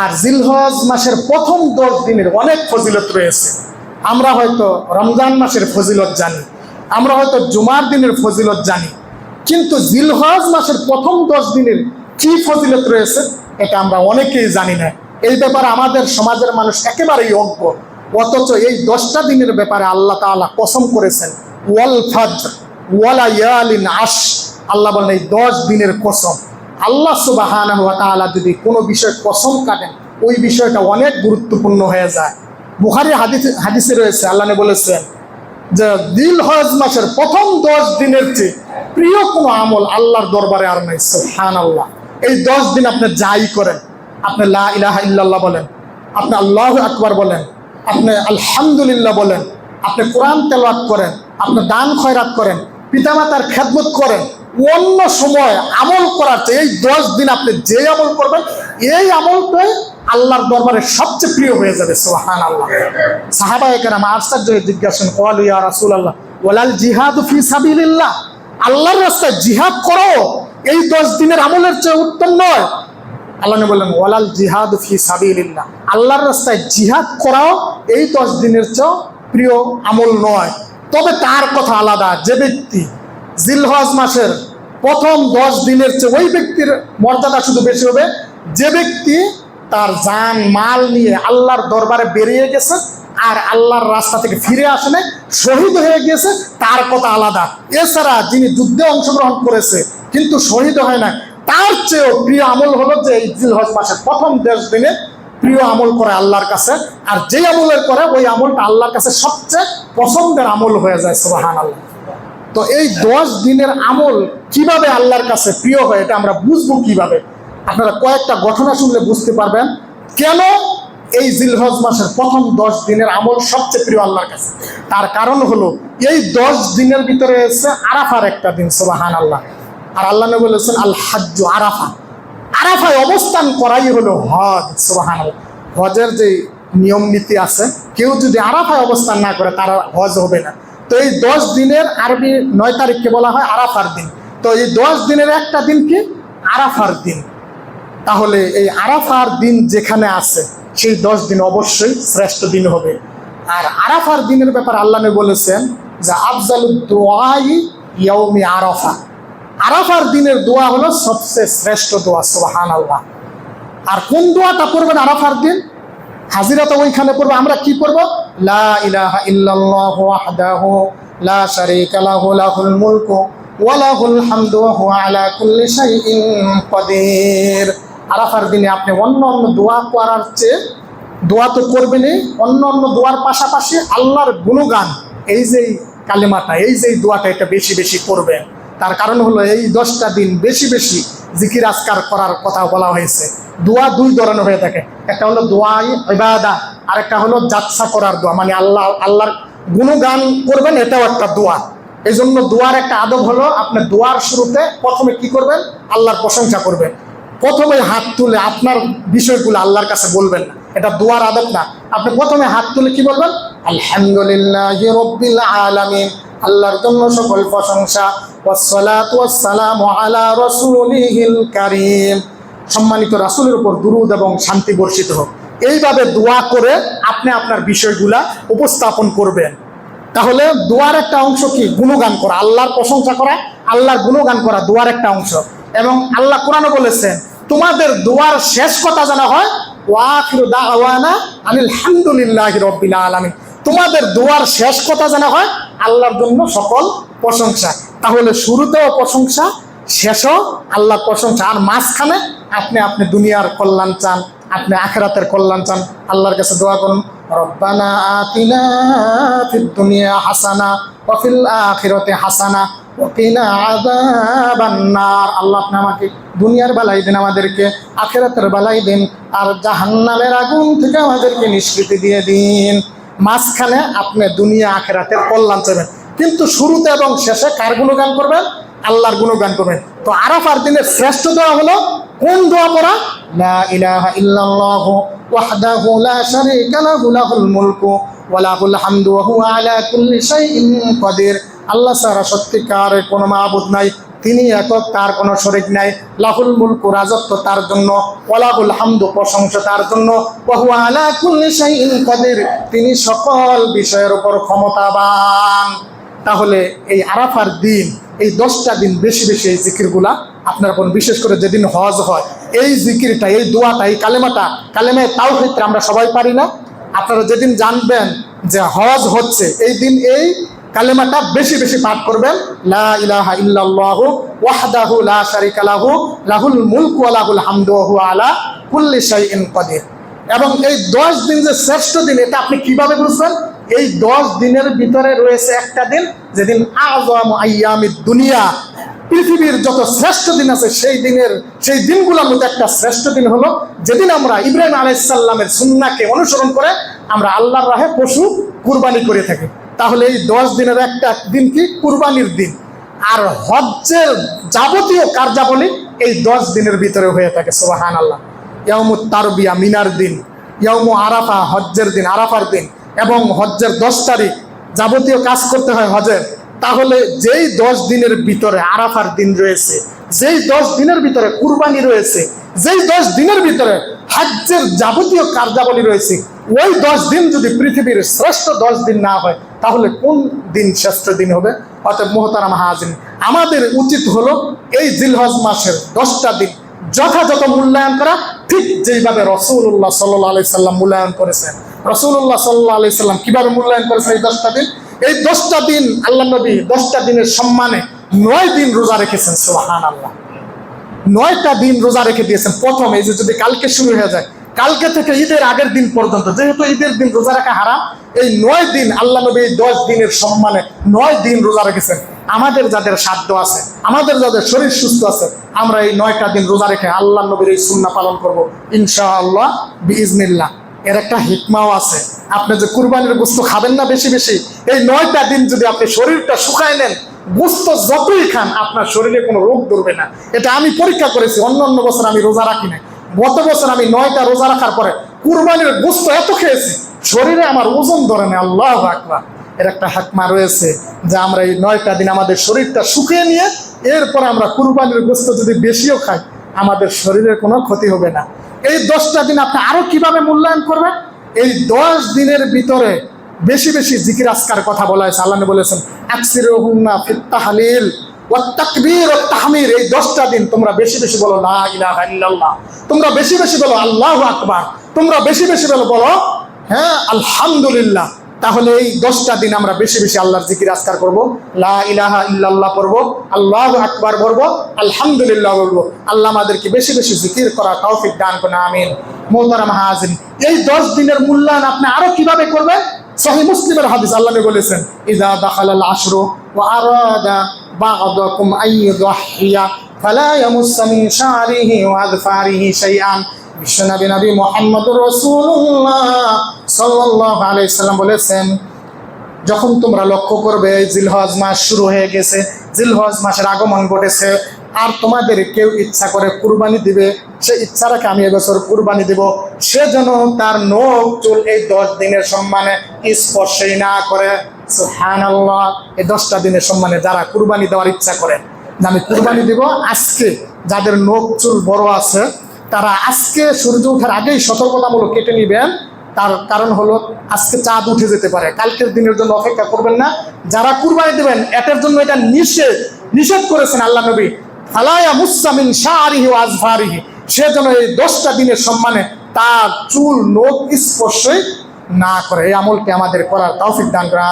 আর জিলহজ মাসের প্রথম 10 দিনের অনেক ফজিলত রয়েছে। আমরা হয়তো রমজান মাসের ফজিলত জানি, আমরা হয়তো জুমার দিনের ফজিলত জানি, কিন্তু জিলহজ মাসের প্রথম 10 দিনের কি ফজিলত রয়েছে এটা আমরা অনেকেই জানি না। এই ব্যাপারে আমাদের সমাজের মানুষ একেবারেই অজ্ঞ। অথচ এই 10টা দিনের ব্যাপারে আল্লাহ তাআলা কসম করেছেন, ওয়াল ফাজর ওয়ালায়ালিন আশ। আল্লাহ বলেন এই 10 দিনের কসম। আল্লাহ সুবহানাহু ওয়া তাআলা যদি কোনো বিষয় কসম কাটেন, ওই বিষয়টা অনেক গুরুত্বপূর্ণ হয়ে যায়। বুখারী হাদিসে রয়েছে, আল্লাহ বলেছেন যে জিলহজ মাসের প্রথম 10 দিনের চেয়ে প্রিয় কোনো আমল আল্লাহর দরবারে আর নাই। সুবহানাল্লাহ। এই 10 দিন আপনি যাই করেন, আপনি লা ইলাহা ইল্লাল্লাহ বলেন, আপনি আল্লাহু আকবার বলেন, আপনি আলহামদুলিল্লাহ বলেন, আপনি কোরআন তেলাওয়াত করেন, আপনি দান খয়রাত করেন, পিতামাতার খেদমত করেন, অন্য সময় আমল করার চেয়ে এই 10 দিন আপনি যে আমল করবেন, এই আমলটাই আল্লাহর দরবারে সবচেয়ে প্রিয় হয়ে যাবে। সুবহানাল্লাহ। সাহাবায়ে কেরাম আশ্চর্য হয়ে জিজ্ঞাসা করেন, ক্বালু ইয়া রাসূলুল্লাহ ওয়ালাল জিহাদু ফি সাবিলিল্লাহ, আল্লাহর রাস্তায় জিহাদ করো এই 10 দিনের আমলের চেয়ে উত্তম নয়? আল্লাহ বললেন, ওয়ালাল জিহাদু ফি সাবিলিল্লাহ, আল্লাহর রাস্তায় জিহাদ করাও এই 10 দিনের চেয়ে প্রিয় আমল নয়। তবে তার কথা আলাদা, যে ব্যক্তি জিলহজ মাসের প্রথম 10 দিনের চেয়ে, ওই ব্যক্তির মর্যাদা শুধু বেশি হবে যে ব্যক্তি তার জান মাল নিয়ে আল্লাহর দরবারে বেরিয়ে গেছে আর আল্লাহর রাস্তা থেকে ফিরে আসে নাই, শহীদ হয়ে গেছে, তার কথা আলাদা। এছাড়া যিনি যুদ্ধে অংশগ্রহণ করেছে কিন্তু শহীদ হয় না, তার চেয়েও প্রিয় আমল হলো যে এই জিলহজ মাসের প্রথম 10 দিনে প্রিয় আমল করে আল্লাহর কাছে, আর যেই আমলের করে ওই আমলটা আল্লাহর কাছে সবচেয়ে পছন্দের আমল হয়ে যায়। সুবহানাল্লাহ। তো এই 10 দিনের আমল কিভাবে আল্লাহর কাছে প্রিয় হয় এটা আমরা বুঝবো কিভাবে? আপনারা কয়েকটা ঘটনা শুনলে বুঝতে পারবেন কেন এই জিলহজ মাসের প্রথম 10 দিনের আমল সবচেয়ে প্রিয় আল্লাহর কাছে। তার কারণ হলো এই 10 দিনের ভিতরে এসে আরাফার একটা দিন। সুবহানাল্লাহ। আর আল্লাহ নবী বলেছেন আল হাজ্জু আরাফা, আরাফায় অবস্থান করাই হলো হজ। সুবহানাল্লাহ। হজের যে নিয়ম নীতি আছে, কেউ যদি আরাফায় অবস্থান না করে তার হজ হবে না। তো এই 10 দিনের আরবি 9 তারিখকে বলা হয় আরাফার দিন। তো এই 10 দিনের একটা দিন কি আরাফার দিন। তাহলে এই আরাফার দিন যেখানে আছে সেই 10 দিন অবশ্যই শ্রেষ্ঠ দিন হবে। আর আরাফার দিনের ব্যাপারে আল্লাহ নবী বলেছেন যে আফজালুদ দুআই ইয়াউমি আরাফা, আরাফার দিনের দোয়া হলো সবচেয়ে শ্রেষ্ঠ দোয়া। সুবহানাল্লাহ। আর কোন দোয়াটা পড়বেন আরাফার দিন? হাজিরা তো ওইখানে পড়বো। আমরা কি পড়বো? লা ইলাহা ইল্লাল্লাহু ওয়াহদাহু লা শারীকা লাহু লাহুল মুলকু ওয়া লাহুল হামদু ওয়া হুয়া আলা কুল্লি শাইইন কাদির। আরাফার দিনে আপনি অন্য দোয়া করার চেয়ে, দোয়া তো করবেনই, অন্য দোয়ার পাশাপাশি আল্লাহর গুণগান, এই যে কালিমাটা, এই যে দোয়াটা, এটা বেশি বেশি করবেন। তার কারণ হলো এই 10টা দিন বেশি বেশি জিকির আজকার করার কথা বলা হয়েছে। দোয়া 2 ধরনের হয়ে থাকে, একটা হলো দোয়াই ইবাদা, আর একটা হলো জাতসা করার দোয়া, মানে আল্লাহর গুণগান করবেন, এটাও একটা দোয়া। এই জন্য দোয়ার একটা আদব হলো আপনি দোয়ার শুরুতে প্রথমে কি করবেন? আল্লাহর প্রশংসা করবেন। প্রথমে হাত তুলে আপনার বিষয়গুলো আল্লাহর কাছে বলবেন না, এটা দোয়ার আদব না। আপনি প্রথমে হাত তুলে কি বলবেন? আলহামদুলিল্লাহি রাব্বিল আলামিন, আল্লাহর জন্য সকল প্রশংসা, ওয়াসসালাতু ওয়াসসালামু আলা রাসূলিহিল কারীম, সম্মানিত রাসূলের উপর দুরূদ এবং শান্তি বর্ষিত হোক। এইভাবে দোয়া করে আপনি আপনার বিষয়গুলা উপস্থাপন করবেন। তাহলে দোয়ার একটা অংশ কি? গুণগান করা, আল্লাহর প্রশংসা করা, আল্লাহর গুণগান করা দোয়ার একটা অংশ। এবং আল্লাহ কোরআনে বলেছেন তোমাদের দোয়ার শেষ কথা জানা হয় ওয়া আখিরু দাওয়ানা আনিল হামদুলিল্লাহি রাব্বিল আলামিন, তোমাদের দোয়ার শেষ কথা জানা হয় আল্লাহর জন্য সকল প্রশংসা। তাহলে শুরুতেও প্রশংসা, শেষও আল্লাহর প্রশংসা, আর মাঝখানে আপনি দুনিয়ার কল্যাণ চান, আপনি আখিরাতের কল্যাণ চান, আল্লাহর কাছে দোয়া করুন, রব্বানা আতিনা ফিদ দুনিয়া হাসানা ওয়া ফিল আখিরাতি হাসানা ওয়া কিনা আযাবান নার। আল্লাহ আপনি আমাকে দুনিয়ার বালাই দিন, আমাদেরকে আখিরাতের বালাই দিন, আর জাহান্নামের আগুন থেকে আমাদেরকে নিষ্কৃতি দিয়ে দিন। মাঝখানে আপনি দুনিয়া আখিরাতের কল্যাণ চাইবেন, কিন্তু শুরুতে এবং শেষে কার গুণগান করবেন? আল্লাহর গুণগান করবেন। তো আরাফার দিনের শ্রেষ্ঠ দোয়া হলো কোন দোয়া পড়া? লা ইলাহা ইল্লাল্লাহু ওয়াহদাহু লা শারীকা লাহু লাহুল মুলকু ওয়া লাহুল হামদু ওয়া হুয়া আলা কুল্লি শাইইন কাদির। আল্লাহ ছাড়া সত্যিকারের কোনো মাবুদ নাই, তিনি একক, তার কোনো শরীক নাই। লাহুল মুলকু, রাজত্ব তার জন্য, ওয়ালাহুল হামদু, প্রশংসা তার জন্য, ওয়া হুয়া আলা কুল্লি শাইইন কাদির, তিনি সকল বিষয়ের উপর ক্ষমতাবান। তাহলে এই আরাফার দিন, এই 10টা দিন বেশি বেশি এই জিকিরগুলা আপনার কোন, বিশেষ করে যেদিন হজ হয়, এই জিকিরটা, এই দোয়াটা, এই কালেমাটা, কালেমায়ে তাওহীদটা আমরা সবাই পারি না। আপনারা যেদিন জানবেন যে হজ হচ্ছে, এই দিন এই কালেমাটা বেশি বেশি পাঠ করবেন। লা ইলাহা ইল্লাল্লাহু ওয়াহদাহু লা শারীকা লাহু লাহুল মুলকু ওয়া লাহুল হামদু ওয়া হুয়া আলা কুল্লি শাইইন কাদির। এবং এই 10 দিন যে শ্রেষ্ঠ দিন, এটা আপনি কিভাবে বুঝবেন? এই 10 দিনের ভিতরে রয়েছে একটা দিন, যেদিন আযম আইয়ামিদ দুনিয়া, পৃথিবীর যত শ্রেষ্ঠ দিন আছে সেই দিনগুলোর মধ্যে একটা শ্রেষ্ঠ দিন হলো যেদিন আমরা ইব্রাহিম আলাইহিস সালামের সুন্নাহকে অনুসরণ করে আমরা আল্লাহর রাহে পশু কুরবানি করে থাকি। তাহলে এই 10 দিনের একটা দিন কি? কুরবানির দিন। আর হজ্জের যাবতীয় কার্যাবলী এই 10 দিনের ভিতরে হয়ে থাকে। সুবহানাল্লাহ। ইয়াউমুত তারবিয়া, মিনার দিন, ইয়াউমু আরাফা, হজ্জের দিন, আরাফার দিন, এবং হজ্জের 10 তারিখ যাবতীয় কাজ করতে হয় হজের। তাহলে যেই 10 দিনের ভিতরে আরাফার দিন রয়েছে, যেই 10 দিনের ভিতরে কুরবানি রয়েছে, যেই 10 দিনের ভিতরে হজ্জের যাবতীয় কার্যাবলী রয়েছে, ওই 10 দিন যদি পৃথিবীর শ্রেষ্ঠ 10 দিন না হয়, তাহলে কোন দিন শ্রেষ্ঠ দিন হবে? অতএব মুহতারাম হাজিরিন, আমাদের উচিত হলো এই জিলহজ মাসের 10টা দিন যথাযথ মূল্যায়ন করা, ঠিক যেইভাবে রাসূলুল্লাহ সাল্লাল্লাহু আলাইহি সাল্লাম মূল্যায়ন করেছেন। রাসূলুল্লাহ সাল্লাল্লাহু আলাইহি সাল্লাম কিভাবে মূল্যায়ন করেছেন এই 10টা দিন? এই 10টা দিন আল্লাহ নবী 10টা দিনের সম্মানে 9 দিন রোজা রেখেছেন। সুবহানাল্লাহ। 9টা দিন রোজা রেখে দিয়েছেন। প্রথম এই যে যদি কালকে শুরু হয়ে যায়, কালকে থেকে ঈদের আগের দিন পর্যন্ত, যেহেতু ঈদের দিন রোজা রাখা হারাম, এই 9 দিন আল্লাহ নবী 10 দিনের সম্মানে 9 দিন রোজা রেখেছেন। আমাদের যাদের সাধ্য আছে, আমাদের যাদের শরীর সুস্থ আছে, আমরা এই 9টা দিন রোজা রেখে আল্লাহ নবীর এই সুন্নাহ পালন করব ইনশাআল্লাহ বিইজনিল্লাহ। এর একটা হিকমাও আছে। আপনি যে কুরবানির গোশত খাবেন না বেশি বেশি, এই 9টা দিন যদি আপনি শরীরটা শুকায় নেন, গোশত যতই খান আপনার শরীরে কোনো রোগ ধরবে না। এটা আমি পরীক্ষা করেছি। অন্য বছর আমি রোজা রাখি না, গত বছর আমি 9টা রোজা রাখার পরে কুরবানির গোশত এত খেয়েছি, শরীরে আমার ওজন ধরে না। আল্লাহু আকবার। এর একটা হিকমা রয়েছে যে আমরা এই 9টা দিন আমাদের শরীরটা শুকিয়ে নিয়ে এরপর আমরা কুরবানির গোশত যদি বেশিও খাই, আমাদের শরীরের কোনো ক্ষতি হবে না। এই 10টা দিন আপনি আরো কিভাবে মূল্যায়ন করবেন? এই 10 দিনের ভিতরে বেশি বেশি জিকির আজকার কথা বলা হয়েছে। আল্লাহ বলেছেন আকসিরুহুন্না ফিত তাহলিল ওয়াত তাকবীর ওয়াত তাহমির। এই 10টা দিন তোমরা বেশি বেশি বলো লা ইলাহা ইল্লাল্লাহ, তোমরা বেশি বেশি বলো আল্লাহু আকবার, তোমরা বেশি বেশি বলো হ্যাঁ আলহামদুলিল্লাহ। তাহলে এই 10টা দিন আমরা বেশি বেশি আল্লাহর জিকির আজকার করব, লা ইলাহা ইল্লাল্লাহ পড়বো, আল্লাহু আকবার বলবো, আলহামদুলিল্লাহ বলবো। আল্লাহ আমাদেরকে বেশি বেশি জিকির করা তৌফিক দান করুন, আমিন। মুহতারাম হাজিরিন, এই 10 দিনের মূল্যায়ন আপনি আরো কিভাবে করবেন? সহিহ মুসলিমের হাদিস, আল্লাহ নবী বলেছেন ইযা দাখালাল আশরু ওয়া আরাদা বা'দাকুম আইয়ুযহিয়া ফালা ইয়ামুসসা মিন শা'রিহি ওয়া আযফারিহি শাইআন। বিশ্বনবী নবী মুহাম্মদুর রাসূলুল্লাহ সাল্লাল্লাহু আলাইহি সাল্লাম বলেছেন, যখন তোমরা লক্ষ্য করবে জিলহজ মাস শুরু হয়ে গেছে, জিলহজ মাসের আগমন ঘটেছে, আর তোমাদের কেউ ইচ্ছা করে কুরবানি দিবে, সে ইচ্ছা রাখে আমি এবছর কুরবানি দিব, সে যেন তার নখ চুল এই 10 দিনের সম্মানে স্পর্শই না করে। সুবহানাল্লাহ। এই 10টা দিনের সম্মানে যারা কুরবানি দেওয়ার ইচ্ছা করেন যে আমি কুরবানি দিব, আজকে যাদের নখ চুল বড় আছে তারা আজকে সূর্য ওঠার আগেই সতর্কতামূলক কেটে নেবেন। তার কারণ হলো আজকে চাঁদ উঠে যেতে পারে, কালকের দিনের জন্য অপেক্ষা করবেন না। যারা কুরবানি দেবেন এটার জন্য এটা নিষেধ করেছেন আল্লাহ নবী, ফালা ইয়ামুসসা মিন শা'রিহি ওয়া আযফারিহি, সে যেন এই 10টা দিনের সম্মানে তার চুল নখ স্পর্শই না করে। এই আমলকে আমাদের করার তৌফিক দান করেন।